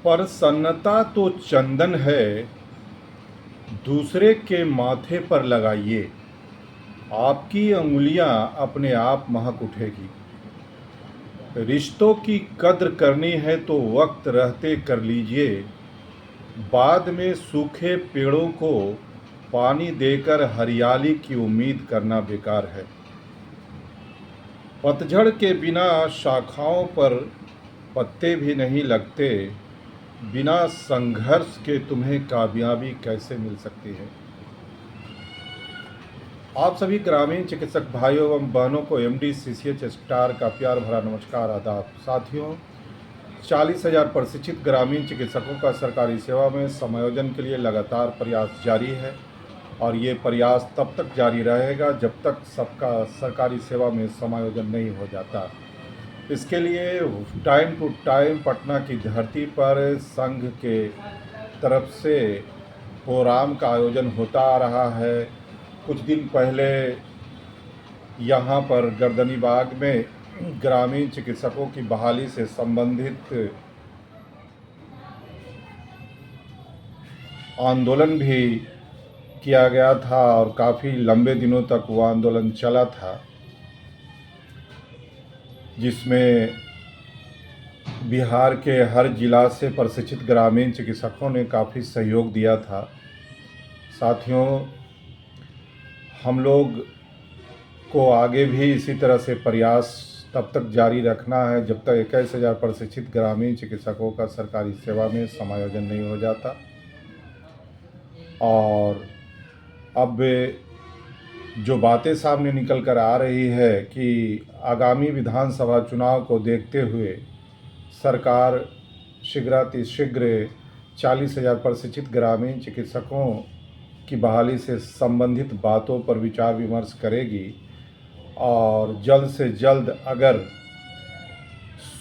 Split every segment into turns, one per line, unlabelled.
प्रसन्नता तो चंदन है, दूसरे के माथे पर लगाइए, आपकी अंगुलियां अपने आप महक उठेगी। रिश्तों की कद्र करनी है तो वक्त रहते कर लीजिए, बाद में सूखे पेड़ों को पानी देकर हरियाली की उम्मीद करना बेकार है। पतझड़ के बिना शाखाओं पर पत्ते भी नहीं लगते, बिना संघर्ष के तुम्हें कामयाबी कैसे मिल सकती है। आप सभी ग्रामीण चिकित्सक भाइयों एवं बहनों को एमडी सीसीएच स्टार का प्यार भरा नमस्कार आदाब। साथियों, 40,000 प्रशिक्षित ग्रामीण चिकित्सकों का सरकारी सेवा में समायोजन के लिए लगातार प्रयास जारी है और ये प्रयास तब तक जारी रहेगा जब तक सबका सरकारी सेवा में समायोजन नहीं हो जाता। इसके लिए टाइम टू टाइम पटना की धरती पर संघ के तरफ से प्रोग्राम का आयोजन होता आ रहा है। कुछ दिन पहले यहाँ पर गर्दनी बाग में ग्रामीण चिकित्सकों की बहाली से संबंधित आंदोलन भी किया गया था और काफ़ी लंबे दिनों तक वो आंदोलन चला था, जिसमें बिहार के हर जिला से प्रशिक्षित ग्रामीण चिकित्सकों ने काफ़ी सहयोग दिया था। साथियों, हम लोग को आगे भी इसी तरह से प्रयास तब तक जारी रखना है जब तक 21,000 प्रशिक्षित ग्रामीण चिकित्सकों का सरकारी सेवा में समायोजन नहीं हो जाता। और अब जो बातें सामने निकल कर आ रही है कि आगामी विधानसभा चुनाव को देखते हुए सरकार शीघ्रातिशीघ्र 40,000 प्रशिक्षित ग्रामीण चिकित्सकों की बहाली से संबंधित बातों पर विचार विमर्श करेगी और जल्द से जल्द अगर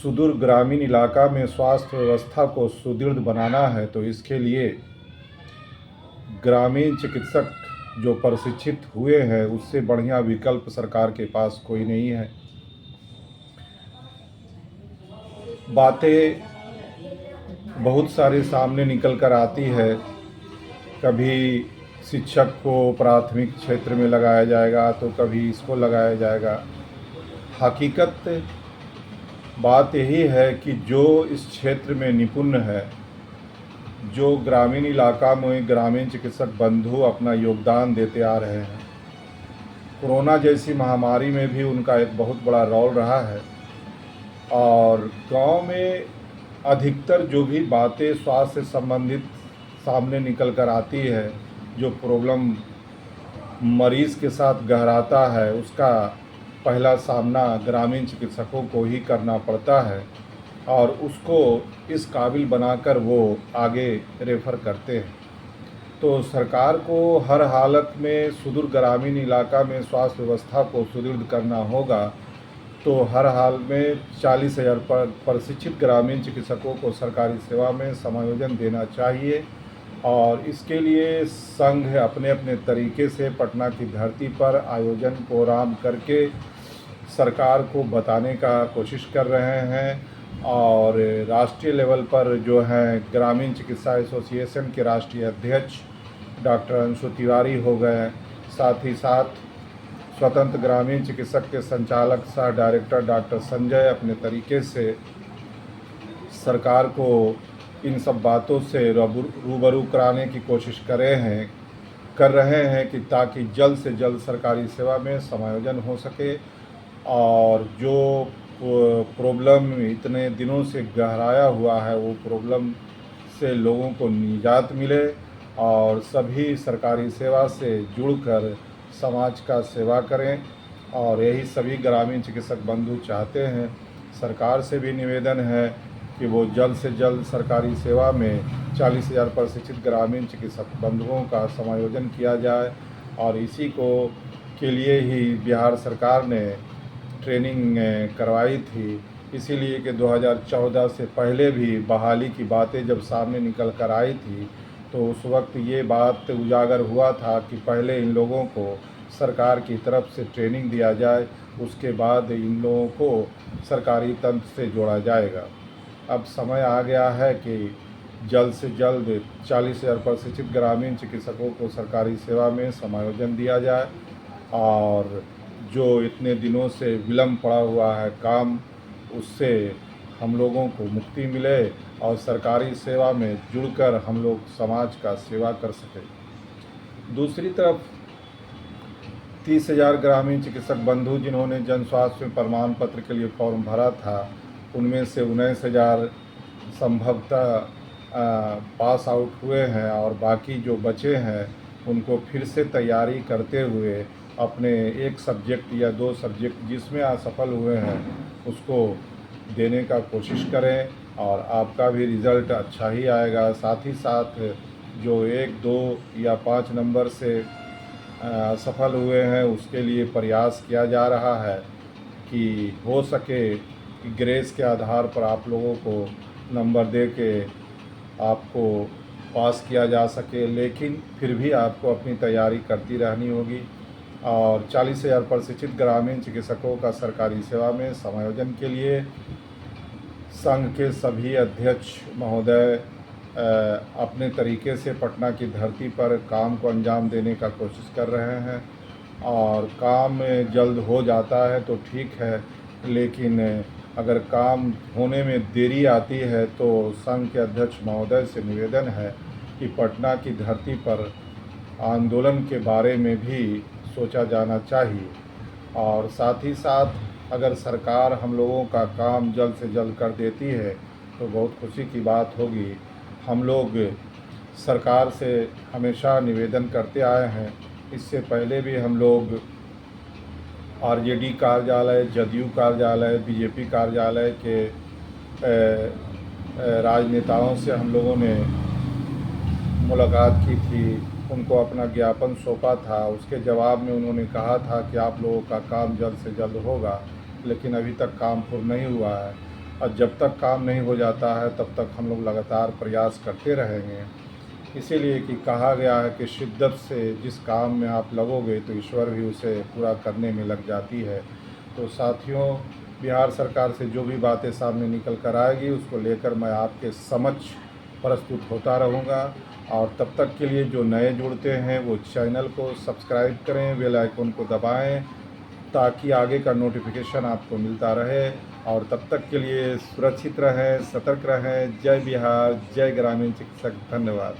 सुदूर ग्रामीण इलाका में स्वास्थ्य व्यवस्था को सुदृढ़ बनाना है तो इसके लिए ग्रामीण चिकित्सक जो प्रशिक्षित हुए हैं उससे बढ़िया विकल्प सरकार के पास कोई नहीं है। बातें बहुत सारे सामने निकल कर आती है, कभी शिक्षक को प्राथमिक क्षेत्र में लगाया जाएगा तो कभी इसको लगाया जाएगा। हकीकत बात यही है कि जो इस क्षेत्र में निपुण है, जो ग्रामीण इलाका में ग्रामीण चिकित्सक बंधु अपना योगदान देते आ रहे हैं, कोरोना जैसी महामारी में भी उनका एक बहुत बड़ा रोल रहा है। और गांव में अधिकतर जो भी बातें स्वास्थ्य से संबंधित सामने निकल कर आती है, जो प्रॉब्लम मरीज़ के साथ गहराता है, उसका पहला सामना ग्रामीण चिकित्सकों को ही करना पड़ता है और उसको इस काबिल बनाकर वो आगे रेफ़र करते हैं। तो सरकार को हर हालत में सुदूर ग्रामीण इलाका में स्वास्थ्य व्यवस्था को सुदृढ़ करना होगा, तो हर हाल में 40,000 प्रशिक्षित ग्रामीण चिकित्सकों को सरकारी सेवा में समायोजन देना चाहिए। और इसके लिए संघ अपने अपने तरीके से पटना की धरती पर आयोजन प्रोग्राम करके सरकार को बताने का कोशिश कर रहे हैं। और राष्ट्रीय लेवल पर जो हैं ग्रामीण चिकित्सा एसोसिएशन के राष्ट्रीय अध्यक्ष डॉक्टर अंशु तिवारी हो गए, साथ ही साथ स्वतंत्र ग्रामीण चिकित्सक के संचालक सह डायरेक्टर डॉक्टर संजय अपने तरीके से सरकार को इन सब बातों से रूबरू कराने की कोशिश कर रहे हैं कि ताकि जल्द से जल्द सरकारी सेवा में समायोजन हो सके और जो प्रॉब्लम इतने दिनों से गहराया हुआ है वो प्रॉब्लम से लोगों को निजात मिले और सभी सरकारी सेवा से जुड़कर समाज का सेवा करें। और यही सभी ग्रामीण चिकित्सक बंधु चाहते हैं। सरकार से भी निवेदन है कि वो जल्द से जल्द सरकारी सेवा में 40,000 प्रशिक्षित ग्रामीण चिकित्सक बंधुओं का समायोजन किया जाए। और इसी को के लिए ही बिहार सरकार ने ट्रेनिंग करवाई थी, इसीलिए कि 2014 से पहले भी बहाली की बातें जब सामने निकल कर आई थी तो उस वक्त ये बात उजागर हुआ था कि पहले इन लोगों को सरकार की तरफ से ट्रेनिंग दिया जाए, उसके बाद इन लोगों को सरकारी तंत्र से जोड़ा जाएगा। अब समय आ गया है कि जल्द से जल्द 40,000 प्रशिक्षित ग्रामीण चिकित्सकों को सरकारी सेवा में समायोजन दिया जाए और जो इतने दिनों से विलम्ब पड़ा हुआ है काम, उससे हम लोगों को मुक्ति मिले और सरकारी सेवा में जुड़कर हम लोग समाज का सेवा कर सकें। दूसरी तरफ 30,000 ग्रामीण चिकित्सक बंधु जिन्होंने जन स्वास्थ्य प्रमाण पत्र के लिए फॉर्म भरा था, उनमें से 19,000 संभवतः पास आउट हुए हैं और बाकी जो बचे हैं उनको फिर से तैयारी करते हुए अपने एक सब्जेक्ट या 2 सब्जेक्ट जिसमें असफल हुए हैं उसको देने का कोशिश करें और आपका भी रिज़ल्ट अच्छा ही आएगा। साथ ही साथ जो 1, 2 या 5 नंबर से असफल हुए हैं उसके लिए प्रयास किया जा रहा है कि हो सके कि ग्रेस के आधार पर आप लोगों को नंबर दे के आपको पास किया जा सके, लेकिन फिर भी आपको अपनी तैयारी करती रहनी होगी। और 40,000 प्रशिक्षित ग्रामीण चिकित्सकों का सरकारी सेवा में समायोजन के लिए संघ के सभी अध्यक्ष महोदय अपने तरीके से पटना की धरती पर काम को अंजाम देने का कोशिश कर रहे हैं और काम जल्द हो जाता है तो ठीक है, लेकिन अगर काम होने में देरी आती है तो संघ के अध्यक्ष महोदय से निवेदन है कि पटना की धरती पर आंदोलन के बारे में भी सोचा जाना चाहिए। और साथ ही साथ अगर सरकार हम लोगों का काम जल्द से जल्द कर देती है तो बहुत खुशी की बात होगी। हम लोग सरकार से हमेशा निवेदन करते आए हैं, इससे पहले भी हम लोग आरजेडी कार्यालय, जदयू कार्यालय, बीजेपी कार्यालय के राजनेताओं से हम लोगों ने मुलाकात की थी, उनको अपना ज्ञापन सौंपा था। उसके जवाब में उन्होंने कहा था कि आप लोगों का काम जल्द से जल्द होगा, लेकिन अभी तक काम पूर्ण नहीं हुआ है और जब तक काम नहीं हो जाता है तब तक हम लोग लगातार प्रयास करते रहेंगे। इसीलिए कि कहा गया है कि शिद्दत से जिस काम में आप लगोगे तो ईश्वर भी उसे पूरा करने में लग जाती है। तो साथियों, बिहार सरकार से जो भी बातें सामने निकल कर आएगी उसको लेकर मैं आपके समक्ष प्रस्तुत होता रहूँगा। और तब तक के लिए जो नए जुड़ते हैं वो चैनल को सब्सक्राइब करें, बेल आइकन को दबाएं ताकि आगे का नोटिफिकेशन आपको मिलता रहे। और तब तक के लिए सुरक्षित रहें, सतर्क रहें। जय बिहार, जय ग्रामीण चिकित्सक। धन्यवाद।